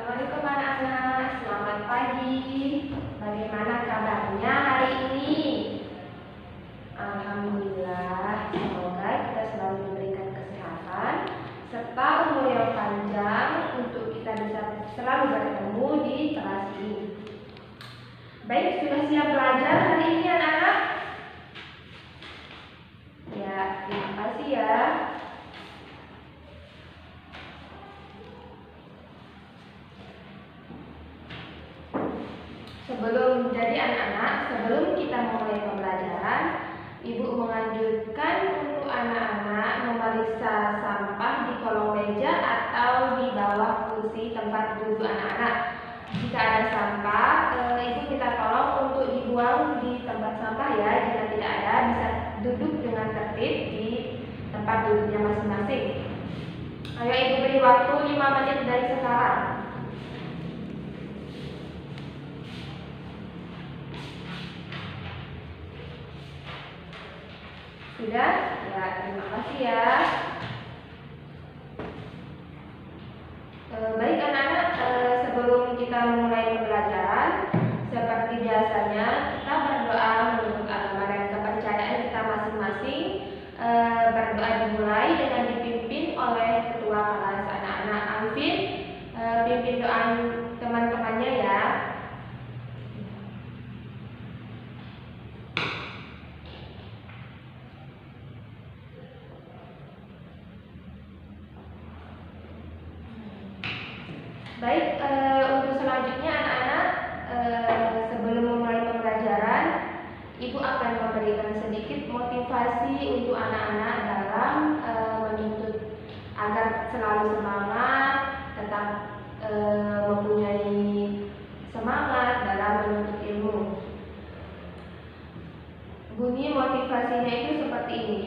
Assalamualaikum anak-anak, selamat pagi. Bagaimana kabarnya hari ini? Alhamdulillah, semoga kita selalu diberikan kesehatan serta umur yang panjang untuk kita bisa selalu bertemu di kelas ini. Baik, sudah siap belajar hari ini anak-anak? Ya, terima kasih ya. Sebelum kita memulai pembelajaran, Ibu menganjurkan untuk anak-anak memeriksa sampah di kolong meja atau di bawah kursi tempat duduk anak-anak. Jika ada sampah, Ibu minta tolong untuk dibuang di tempat sampah ya. Jika tidak ada, bisa duduk dengan tertib di tempat duduknya masing-masing. Ayo Ibu beri waktu 5 menit dari sekarang. Sudah? Ya, terima kasih ya. Baik anak-anak, sebelum kita memulai pembelajaran, seperti biasanya kita berdoa menurut agama dan kepercayaan kita masing-masing. Berdoa dimulai dengan dipimpin oleh ketua kelas anak-anak. Alvin, pimpin doa teman-temannya ya. Baik, untuk selanjutnya anak-anak, sebelum memulai pembelajaran, Ibu akan memberikan sedikit motivasi untuk anak-anak dalam menuntut agar selalu semangat, tetap mempunyai semangat dalam menuntut ilmu. Bunyi motivasinya itu seperti ini.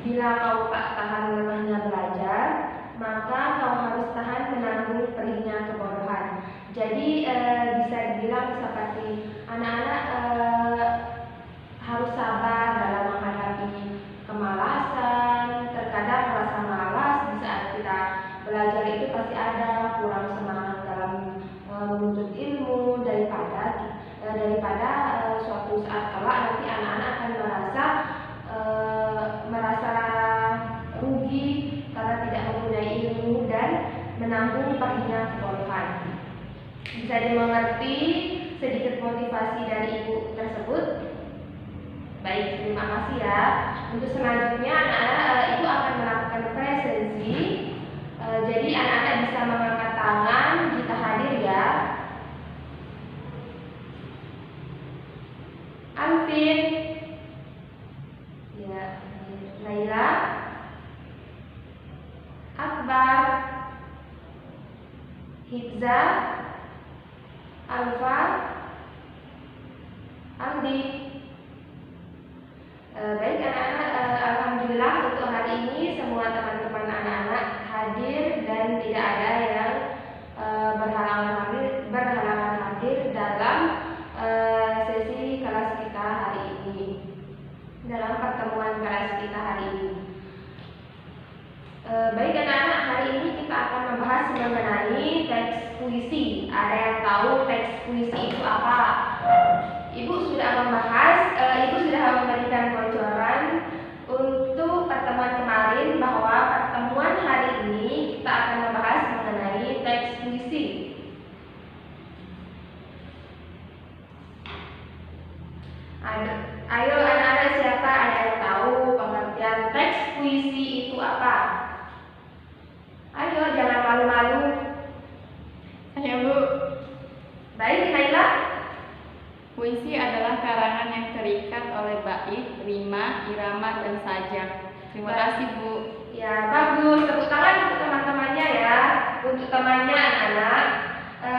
Bila kau tak tahan lelahnya belajar, maka kau harus tahan menanggung perihnya kebodohan. Jadi bisa dibilang seperti anak-anak harus sabar dalam menghadapi kemalasan. Terkadang rasa malas di saat kita belajar itu pasti ada, kurang semangat dalam menuntut ilmu daripada suatu saat kelak nanti anak-anak akan merasa rugi karena tidak mempunyai ilmu dan menanggung perihnya kebodohan. Bisa dimengerti sedikit motivasi dari Ibu tersebut? Baik, terima kasih ya. Untuk selanjutnya anak-anak Ibu akan melakukan presensi. Jadi anak-anak bisa mengangkat tangan jika hadir ya. Alvin, ya, Naila, Akbar, Hibza, Alfa, Aldi. Baik anak-anak, alhamdulillah untuk hari ini semua teman-teman anak-anak hadir dan tidak ada yang berhalangan hadir dalam sesi kelas kita hari ini, dalam pertemuan kelas kita hari ini. Baik anak-anak, hari ini kita akan membahas mengenai teks puisi. Ada yang tahu teks puisi itu apa? Ibu sudah memberikan bocoran untuk pertemuan kemarin bahwa pertemuan hari ini kita akan membahas mengenai teks puisi. Ayo anak-anak, siapa ada yang tahu pengertian teks puisi itu apa? Ayo, jangan malu-malu. Ayo Bu. Baik, Naila. Puisi adalah karangan yang terikat oleh bait, rima, irama, dan sajak. Terima kasih Bu. Ya, bagus. Tepuk tangan untuk teman-temannya ya. Untuk temannya anak-anak.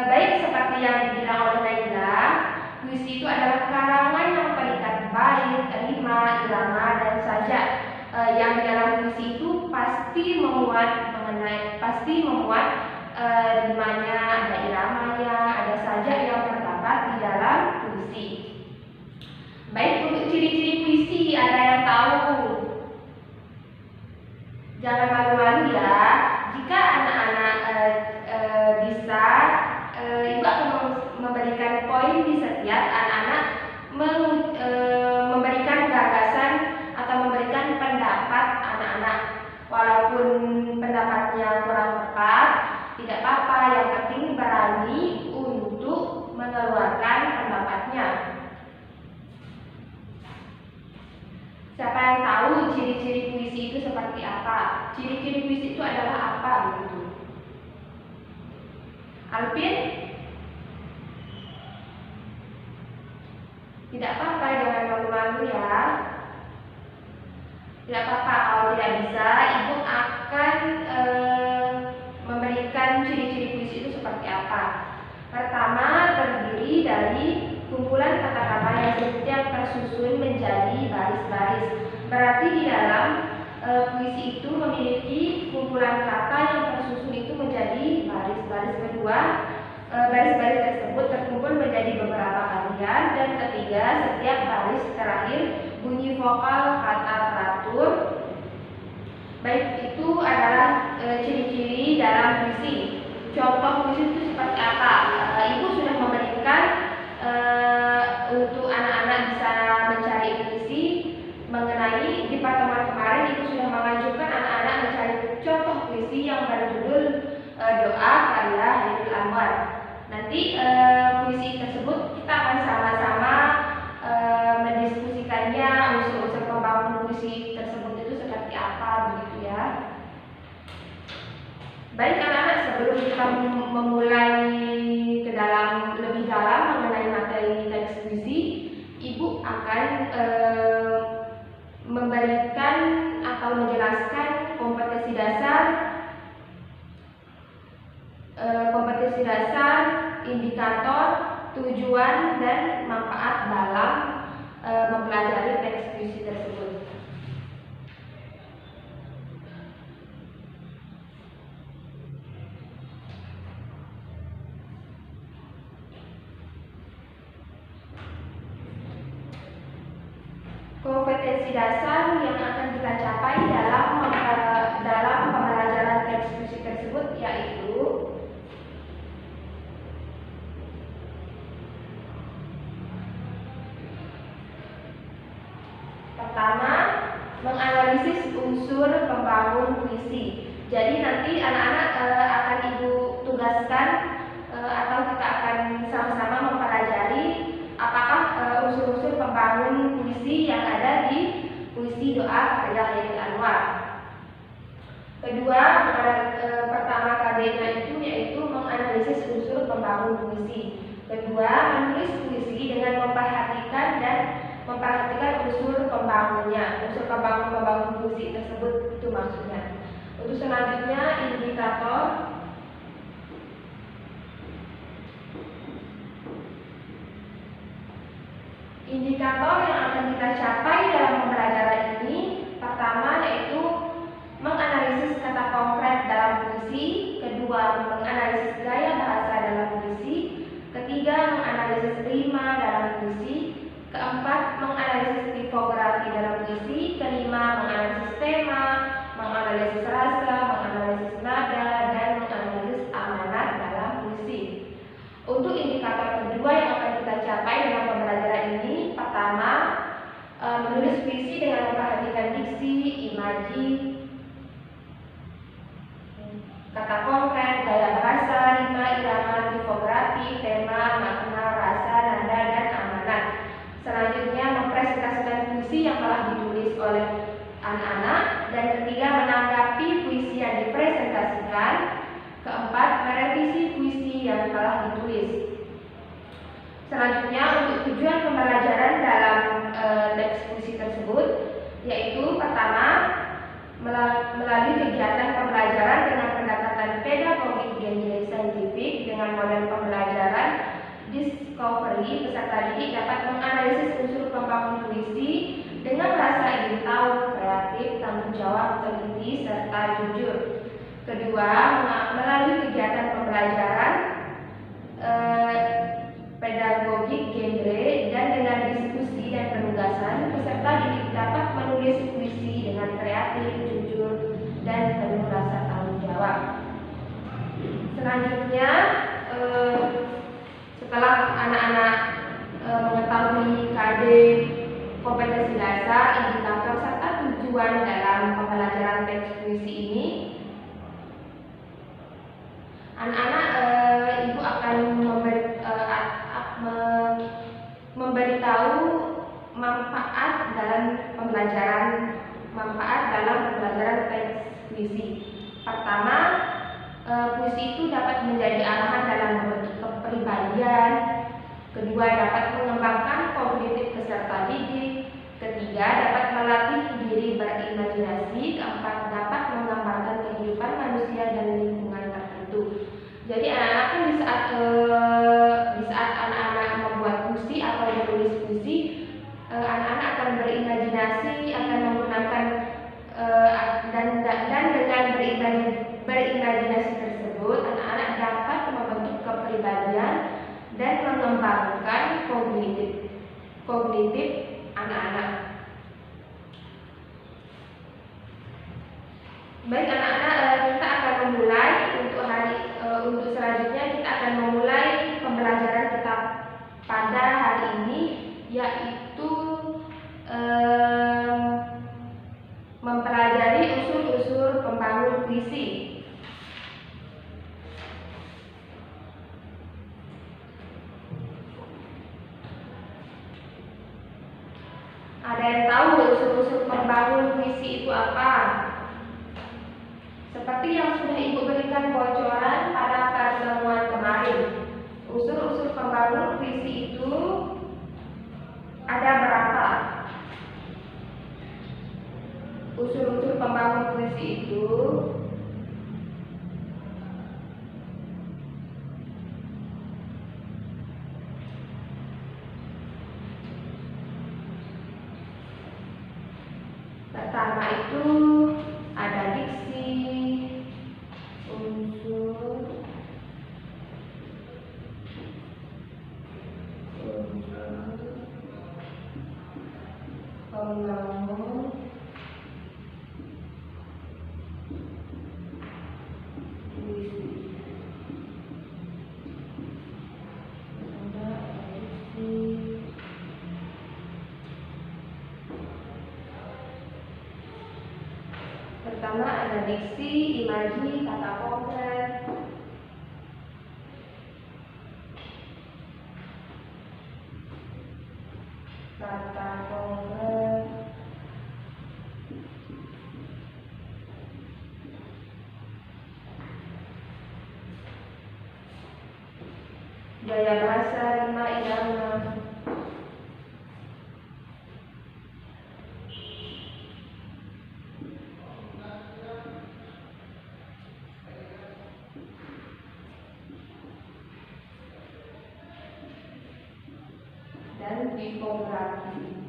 Baik, seperti yang dibilang oleh Naila, puisi itu adalah karangan yang terikat bait, rima, irama, dan sajak. Yang dalam puisi itu pasti memuat rimanya, ada iramanya, ada sajak yang terdapat di dalam puisi. Baik, untuk ciri-ciri puisi ada yang tahu? Jangan malu-malu ya. Jika anak-anak bisa, Ibu akan memberikan poin di setiap anak-anak memberikan gagasan atau memberikan pendapat anak-anak. Walaupun pendapatnya kurang tepat, tidak apa-apa, yang penting berani untuk mengeluarkan pendapatnya. Siapa yang tahu ciri-ciri puisi itu seperti apa? Ciri-ciri puisi itu adalah apa begitu? Alvin? Tidak apa-apa, jangan malu-malu ya. Tidak apa-apa, kalau tidak bisa, Ibu akan memberikan ciri-ciri puisi itu seperti apa. Pertama, terdiri dari kumpulan kata-kata yang setiap tersusun menjadi baris-baris. Berarti di dalam puisi itu memiliki kumpulan kata yang tersusun itu menjadi baris-baris. Kedua, baris-baris tersebut terkumpul menjadi beberapa kalian. Dan ketiga, setiap baris terakhir bunyi vokal kata teratur. Baik, itu adalah ciri-ciri dalam puisi. Contoh puisi itu seperti apa? Ibu sudah memberikan untuk anak-anak bisa mencari puisi mengenai di pertemuan kemarin. Ibu sudah mengajukan anak-anak mencari contoh puisi yang berjudul Doa karya Hairil Anwar. Nanti puisi tersebut kita akan sama-sama mendiskusikannya, unsur-unsur pembangun puisi tersebut itu seperti apa begitu ya. Baik anak-anak, sebelum kita memulai ke dalam lebih dalam mengenai materi teks puisi, Ibu akan memberikan atau menjelaskan kompetensi dasar, indikator, tujuan dan manfaat dalam mempelajari teks puisi tersebut. Kompetensi dasar yang akan kita capai dalam pembelajaran teks puisi tersebut yaitu pertama, menganalisis unsur pembangun puisi. Jadi nanti anak-anak akan Ibu tugaskan atau kita akan sama-sama mempelajari apakah unsur-unsur pembangun puisi yang ada di puisi Doa karya Hairil Anwar. Kedua, pertama KD-nya itu yaitu menganalisis unsur pembangun puisi. Kedua, menulis puisi dengan memperhatikan unsur pembangunnya, unsur pembangun puisi tersebut itu maksudnya. Untuk selanjutnya, indikator. Indikator yang akan kita capai dalam pembelajaran ini, pertama yaitu menganalisis kata konkret dalam puisi. Kedua, menganalisis gaya bahasa dalam puisi. Ketiga, menganalisis rima dalam puisi. Keempat, menganalisis tipografi dalam puisi. Kelima, menganalisis tema, menganalisis rasa, menganalisis nada, dan menganalisis amanat dalam puisi. Untuk indikator kedua yang akan kita capai dalam pembelajaran ini, pertama, menulis puisi dengan memperhatikan diksi, imaji, kata konkret, gaya bahasa, rima, irama, tipografi, tema, makna, rasa, nada, dan amanat. Selanjutnya, mempresentasikan puisi yang telah ditulis oleh anak-anak. Dan ketiga, menanggapi puisi yang dipresentasikan. Keempat, merevisi puisi yang telah ditulis. Selanjutnya, untuk tujuan pembelajaran dalam teks puisi tersebut, yaitu pertama, melalui kegiatan pembelajaran dengan pendekatan pedagogik genre saintifik dengan model pembelajaran discovery, peserta didik dapat menganalisis unsur pembangun puisi dengan rasa ingin tahu, kreatif, tanggung jawab, teliti, serta jujur. Kedua, melalui kegiatan pembelajaran pedagogik genre dan dengan diskusi dan penugasan, peserta didik dapat menulis puisi dengan kreatif, jujur, dan penuh rasa tanggung jawab. Selanjutnya, setelah anak-anak mengetahui KD kompetensi dasar, indikator serta tujuan dalam pembelajaran teks puisi ini, anak-anak ibu akan memberitahu manfaat dalam pembelajaran teks puisi. Pertama, puisi itu dapat menjadi arahan dalam membentuk kepribadian. Kedua, dapat mengembangkan kognitif peserta didik. Ketiga, dapat melatih diri berimajinasi. Keempat, dapat menggambarkan kehidupan manusia dan lingkungan tertentu. Jadi anak-anak kan di saat anak-anak membuat puisi atau menulis puisi, anak-anak akan berimajinasi, akan menggunakan dan dengan berimajinasi tersebut, anak-anak dapat membentuk kepribadian dan mengembangkan kognitif anak-anak. Baik anak-anak, kita akan memulai untuk selanjutnya kita akan memulai pembelajaran kita pada hari ini, yaitu mempelajari unsur-unsur pembangun puisi. Ada yang tahu unsur-unsur pembangun puisi itu apa? Seperti yang sudah Ibu berikan bocoran pada pertemuan kemarin, unsur-unsur pembangun puisi itu ada berapa? Unsur-unsur pembangun puisi itu pertama itu ada diksi, pembangun, pertama ada diksi, imaji, kata konkret. Kata konkret. Gaya bahasa, rima, irama. Dan tipografi.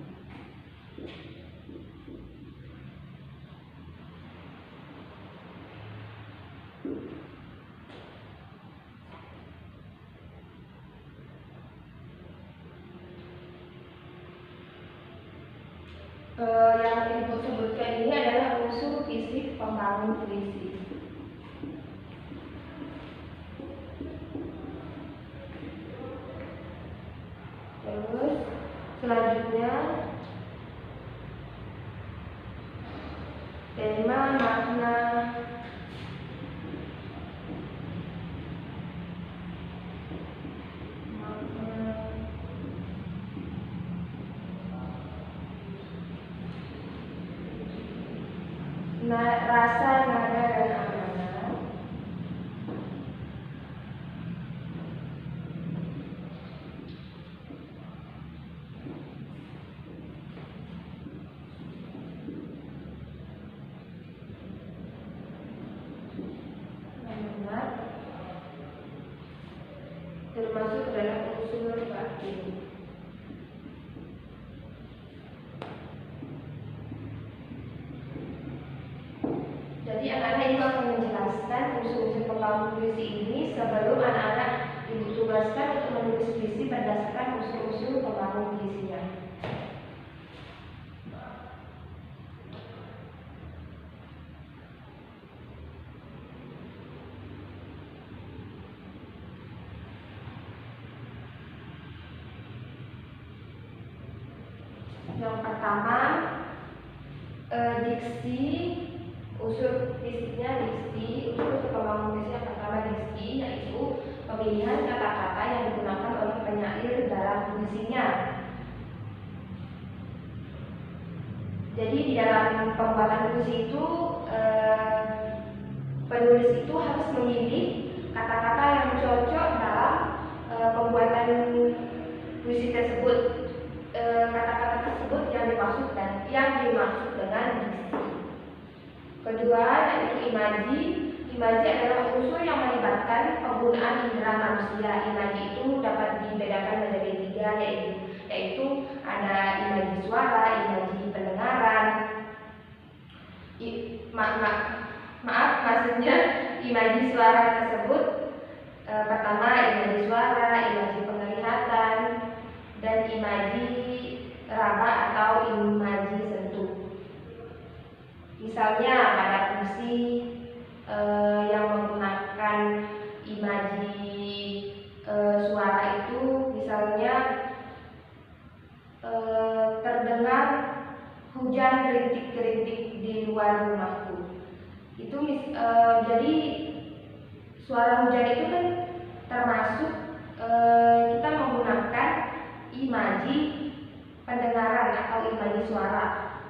Yang Ibu sebutkan ini adalah unsur fisik pembangun puisi. Terus selanjutnya tema, makna, rasa, nada, dan amanat. Amanat termasuk dalam unsur batin. Jadi anak-anak Ibu akan menjelaskan unsur-unsur pembangun puisi ini sebelum anak-anak Ibu tugaskan untuk menulis puisi berdasarkan unsur-unsur pembangun puisinya. pertama, diksi, unsur fisiknya diksi, unsur pembangun puisi yang pertama diksi, yaitu pemilihan kata-kata yang digunakan oleh penyair dalam puisinya. Jadi di dalam pembuatan puisi itu penulis itu harus memilih kata-kata yang cocok dalam pembuatan puisi tersebut. Kata-kata tersebut yang dimaksud dengan diksi. Kedua, yaitu imaji. Imaji adalah unsur yang melibatkan penggunaan indera manusia. Imaji itu dapat dibedakan menjadi tiga, yaitu ada imaji suara, imaji pendengaran. Maksudnya imaji suara tersebut pertama imaji suara, imaji penglihatan, dan imaji raba atau imaji sentuh. Misalnya pada puisi yang menggunakan imaji suara itu, misalnya terdengar hujan rintik-rintik di luar rumahku. Itu jadi suara hujan itu kan termasuk kita menggunakan imaji pendengaran atau imaji suara.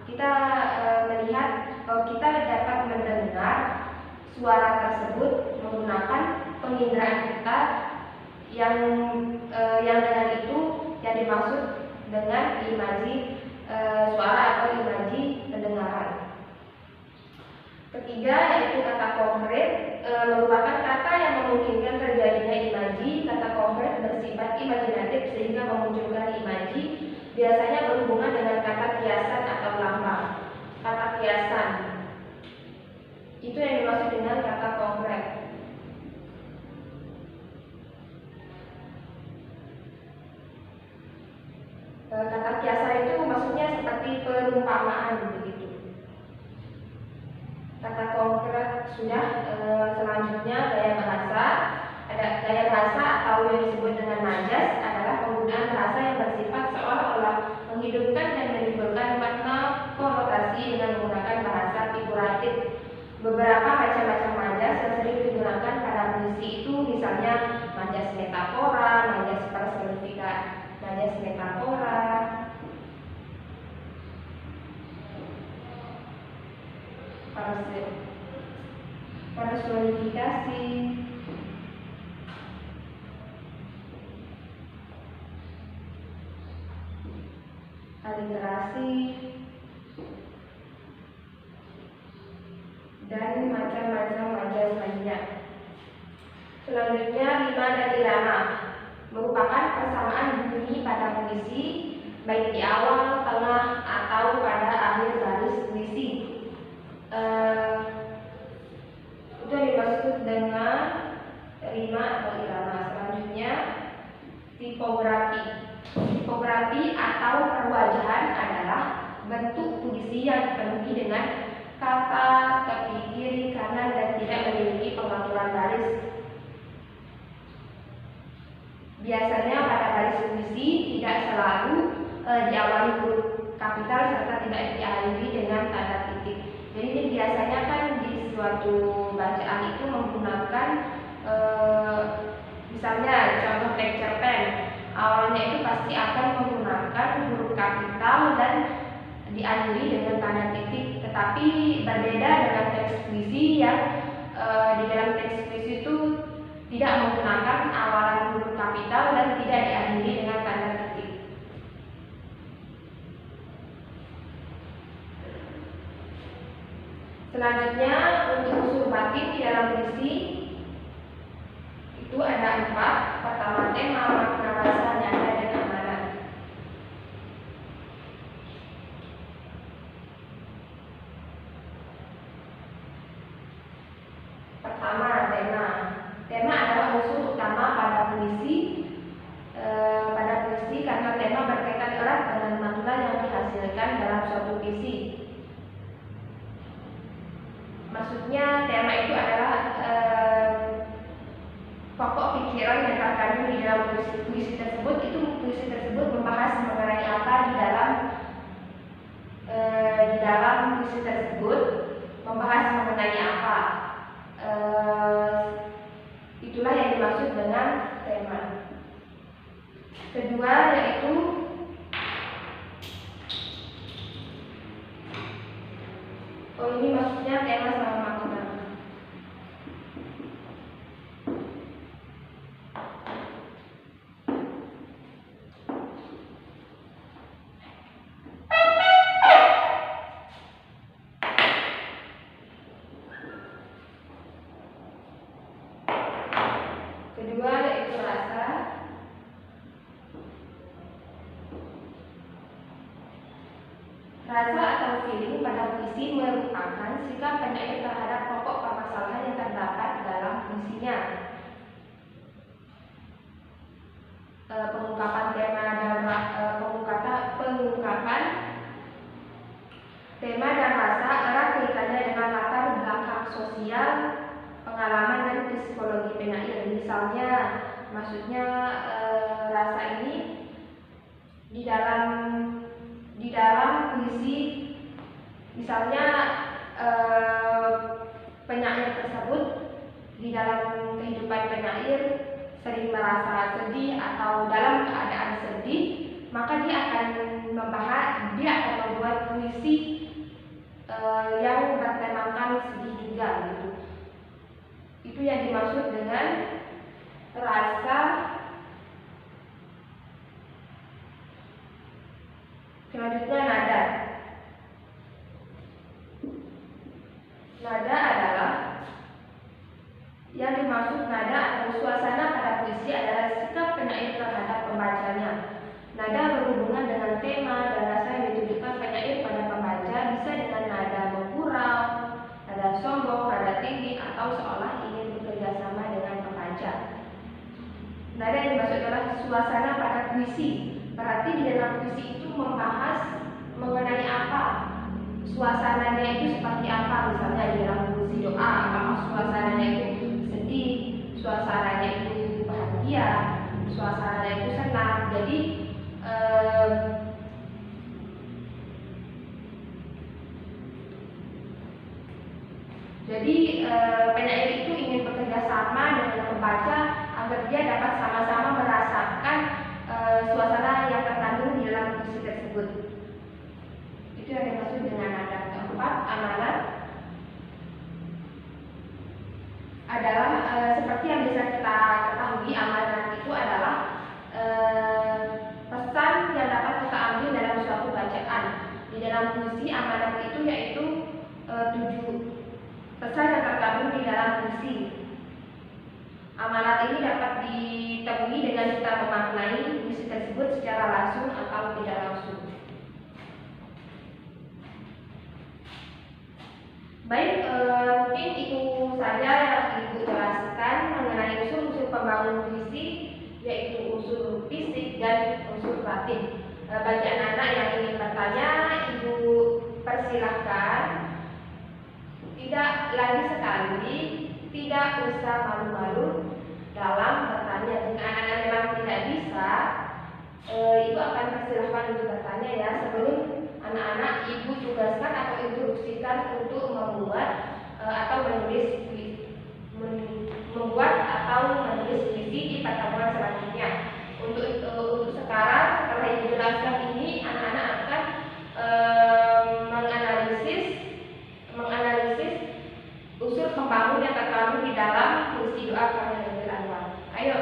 Kita melihat kita dapat mendengar suara tersebut menggunakan penginderaan kita yang dengan itu yang dimaksud dengan imaji suara atau imaji pendengaran. Ketiga, yaitu kata konkret, merupakan kata yang memungkinkan terjadinya imaji. Kata konkret bersifat imajinatif sehingga memunculkan imaji, biasanya berhubungan dengan kata kiasan atau lambang. Kata kiasan itu yang dimaksud dengan kata konkret. Kata kiasan itu maksudnya seperti perumpamaan begitu. Kata konkret sudah. Selanjutnya gaya bahasa. Ada gaya bahasa atau yang disebut dengan majas adalah penggunaan bahasa yang bersifat seolah-olah menghidupkan dan menimbulkan makna konotasi dengan menggunakan bahasa figuratif. Beberapa macam-macam majas yang sering digunakan pada puisi itu misalnya majas metafora, majas personifikasi, majas metafora, personifikasi, aliterasi, dan macam-macam majas lainnya. Selanjutnya, rima dan irama merupakan persamaan bunyi pada puisi, baik di awal, tengah, atau pada akhir baris puisi. Itu yang dimaksud dengan rima atau irama. Selanjutnya, tipografi. Tipografi atau perwajahan adalah bentuk puisi yang dipenuhi dengan kata, tepi, kiri, kanan, dan tidak memiliki pengaturan baris. Biasanya pada baris puisi tidak selalu diawali huruf kapital serta tidak diakhiri dengan tanda titik. Jadi ini biasanya kan di suatu bacaan itu menggunakan misalnya contoh teks cerpen, awalnya itu pasti akan menggunakan huruf kapital dan diakhiri dengan tanda titik. Tetapi berbeda dengan teks puisi yang di dalam teks puisi itu tidak menggunakan awalan huruf kapital dan tidak diakhiri dengan tanda titik. Selanjutnya, untuk unsur batin di dalam puisi itu ada 4. Pertama, tema, makna, rasa, nada, dan amanat. Pertama, tema. Tema adalah unsur utama pada puisi. Karena tema berkaitan erat dengan makna yang dihasilkan dalam suatu puisi. Maksudnya tema itu adalah pokok pikiran yang terkandung di dalam puisi tersebut. Itu puisi tersebut membahas mengenai apa di dalam dalam puisi tersebut membahas mengenai apa. Itulah yang dimaksud dengan tema. Kedua yaitu ini maksudnya tema sama makna. Kedua yaitu rasa. Rasa atau feeling pada puisi merupakan sikap penyair terhadap pokok permasalahan yang terdapat dalam puisinya. Pengungkapan tema dan rasa erat kaitannya dengan latar belakang sosial, pengalaman dan psikologi penyair. Misalnya, maksudnya rasa ini di dalam puisi, misalnya penyair tersebut di dalam kehidupan penyair sering merasa sedih atau dalam keadaan sedih, maka dia akan membuat puisi yang bertemakan sedih juga gitu. Itu yang dimaksud dengan rasa. Selanjutnya nada. Nada adalah yang dimaksud nada atau suasana pada puisi adalah sikap penyair terhadap pembacanya. Nada berhubungan dengan tema dan rasa yang ditujukan penyair pada pembaca, bisa dengan nada bergurau, nada sombong, nada tinggi, atau seolah ingin bekerja sama dengan pembaca. Nada yang dimaksud adalah suasana pada puisi. Berarti di dalam puisi itu membahas mengenai apa, suasananya itu seperti apa. Misalnya di dalam puisi doa, apakah suasananya itu sedih, suasananya itu bahagia, suasananya itu senang. Jadi penyair itu ingin bekerja sama dengan pembaca agar dia dapat sama-sama merasakan suasana yang terkandung di dalam puisi tersebut. Itu yang dimaksud dengan nada. Keempat, amanat adalah seperti yang bisa kita ketahui, amanat itu adalah pesan yang dapat kita ambil dalam suatu bacaan. Di dalam puisi, amanat itu yaitu 7 pesan yang terkandung di dalam puisi. Amanat ini dapat ditemui dengan kita memaknai puisi tersebut secara langsung atau tidak langsung. Baik, mungkin itu saja yang Ibu jelaskan mengenai unsur-unsur pembangun puisi, yaitu unsur fisik dan unsur batin. Bagi anak-anak yang ingin bertanya, Ibu persilahkan. Tidak lagi sekali, tidak usah malu-malu dalam bertanya. Jika anak-anak memang tidak bisa, Ibu akan persilahkan untuk bertanya ya. Sebelum anak-anak Ibu tugaskan atau instruksikan untuk membuat atau menulis puisi di pertemuan selanjutnya. Untuk sekarang, setelah Ibu jelaskan ini, anak-anak akan menganalisis unsur pembangun yang terkandung di dalam puisi doa karya Hairil Anwar. Ayo,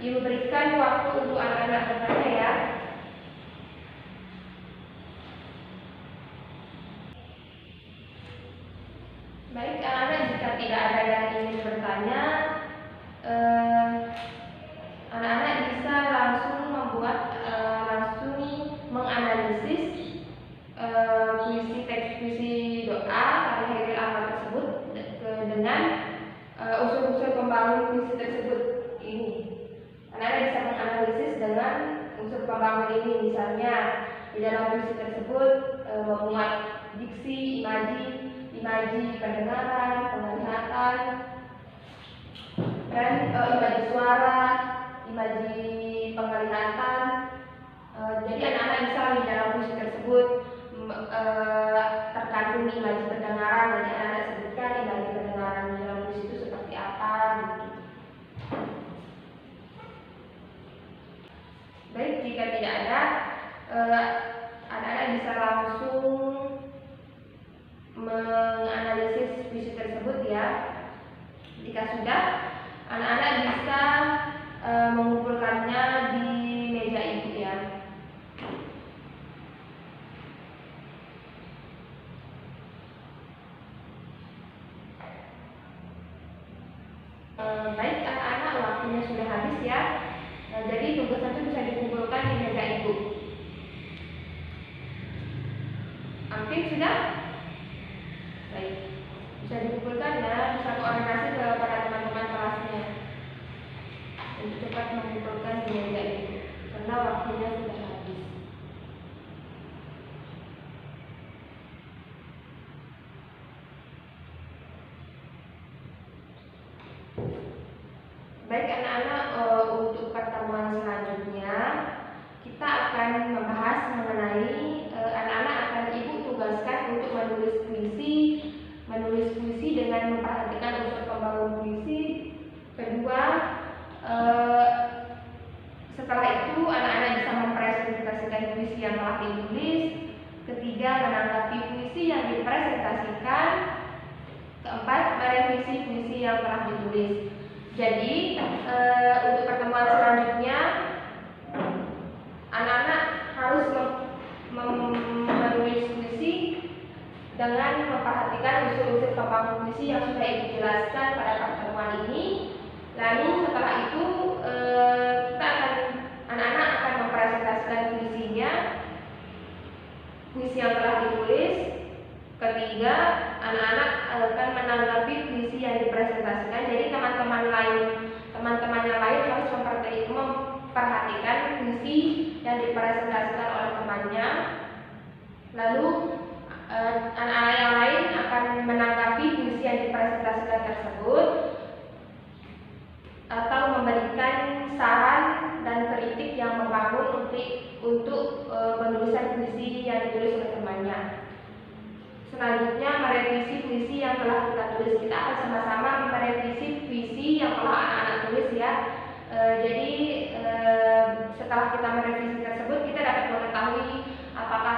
Ibu berikan waktu untuk anak-anak bertanya ya. Baik, anak-anak, jika tidak ada yang ingin bertanya, anak-anak bisa langsung menganalisis puisi doa karya Hairil Anwar tersebut dengan unsur-unsur pembangun puisi tersebut ini. Anak-anak bisa menganalisis dengan unsur pembangun ini, misalnya di dalam puisi tersebut memuat diksi, imaji pendengaran, penglihatan, dan imaji suara, imaji penglihatan. Jadi anak-anak bisa di dalam puisi tersebut terkait anak-anak bisa langsung menganalisis puisi tersebut ya. Jika sudah, anak-anak bisa mengumpulkannya di meja ibu ya. Baik anak-anak, waktunya sudah habis ya. Jadi tugas itu bisa dikumpulkan di meja ibu. Hampir sudah? Baik, bisa dikumpulkan ya, bisa koordinasi kepada teman-teman kelasnya untuk cepat mengumpulkan di meja ibu karena waktunya sudah habis. Baik anak-anak, untuk pertemuan selanjutnya kita akan membahas mengenai anak-anak akan ibu tugaskan untuk menulis puisi dengan memperhatikan unsur pembangun puisi. Kedua, setelah itu anak-anak bisa mempresentasikan puisi yang telah ditulis. Ketiga, menanggapi puisi yang dipresentasikan. Keempat, merevisi puisi yang telah ditulis. Jadi untuk pertemuan selanjutnya anak-anak harus menulis puisi dengan memperhatikan unsur-unsur pembangun puisi yang sudah ibu jelaskan pada pertemuan ini. Lalu setelah itu anak-anak akan mempresentasikan puisinya, puisi yang telah ditulis. Ketiga, anak-anak akan menanggapi puisi yang dipresentasikan. Jadi teman-teman yang lain harus memperhatikan puisi yang dipresentasikan oleh temannya. Lalu anak-anak yang lain akan menanggapi puisi yang dipresentasikan tersebut atau memberikan saran dan kritik yang membangun untuk penulisan puisi yang ditulis oleh temannya. Selanjutnya, merevisi puisi yang telah kita tulis. Kita akan sama-sama merevisi puisi yang telah anak-anak tulis ya. Jadi setelah kita merevisi tersebut, kita dapat mengetahui apakah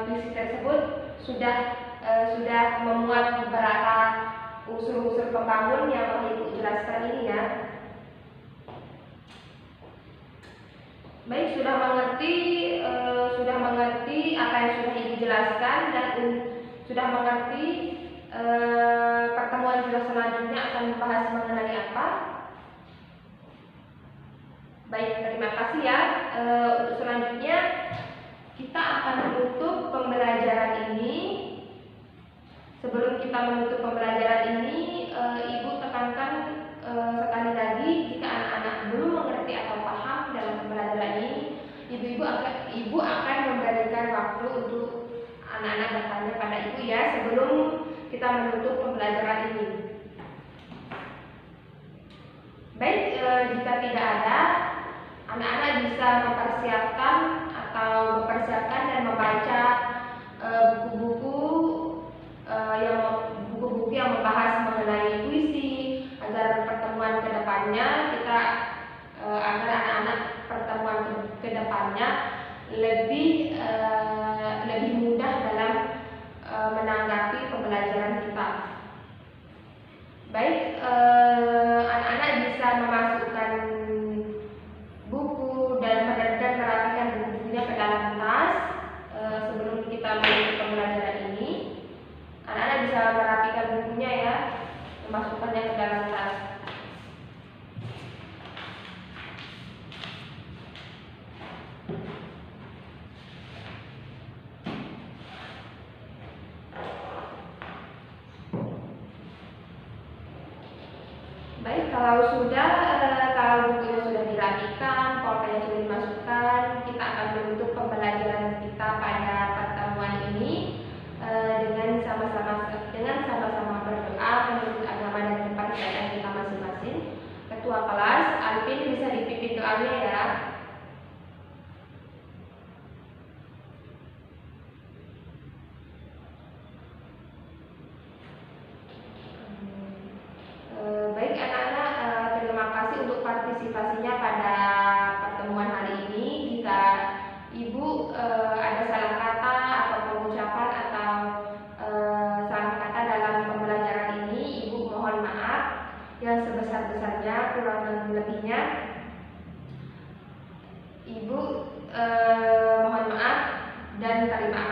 puisi tersebut sudah memuat beberapa unsur-unsur pembangun yang telah ibu jelaskan ini ya. Baik, sudah mengerti apa yang sudah ibu jelaskan dan sudah mengerti pertemuan kita selanjutnya akan membahas mengenai apa. Baik, terima kasih ya. Untuk selanjutnya kita akan menutup pembelajaran ini. Sebelum kita menutup pembelajaran ini, ibu tekankan sekali lagi, jika anak-anak belum mengerti atau paham dalam pembelajaran ini, ibu akan memberikan waktu untuk anak-anak bertanya pada ibu ya, sebelum kita menutup pembelajaran ini. Baik, jika tidak ada, anak-anak bisa mempersiapkan dan membaca buku-buku yang membahas mengenai puisi, agar pertemuan kedepannya agar anak-anak pertemuan kedepannya lebih mudah dalam menanggapi pembelajaran kita. Baik, anak-anak bisa memasukkan buku dan merapikan buku-bukunya ke dalam tas sebelum kita menutup pembelajaran ini. Anak-anak bisa merapikan bukunya ya, memasukkannya ke dalam tas. Baik, kalau bukunya sudah dirapikan, polpenya sudah dimasukkan, kita akan menutup pembelajaran kita pada pertemuan ini dengan sama-sama berdoa menurut agama dan kepercayaan kita masing-masing. Ketua kelas, Alvin bisa dipimpin doanya ya. Baik anak-anak, terima kasih untuk partisipasinya pada pertemuan hari ini. Jika kurang dan lebihnya. Ibu mohon maaf dan terima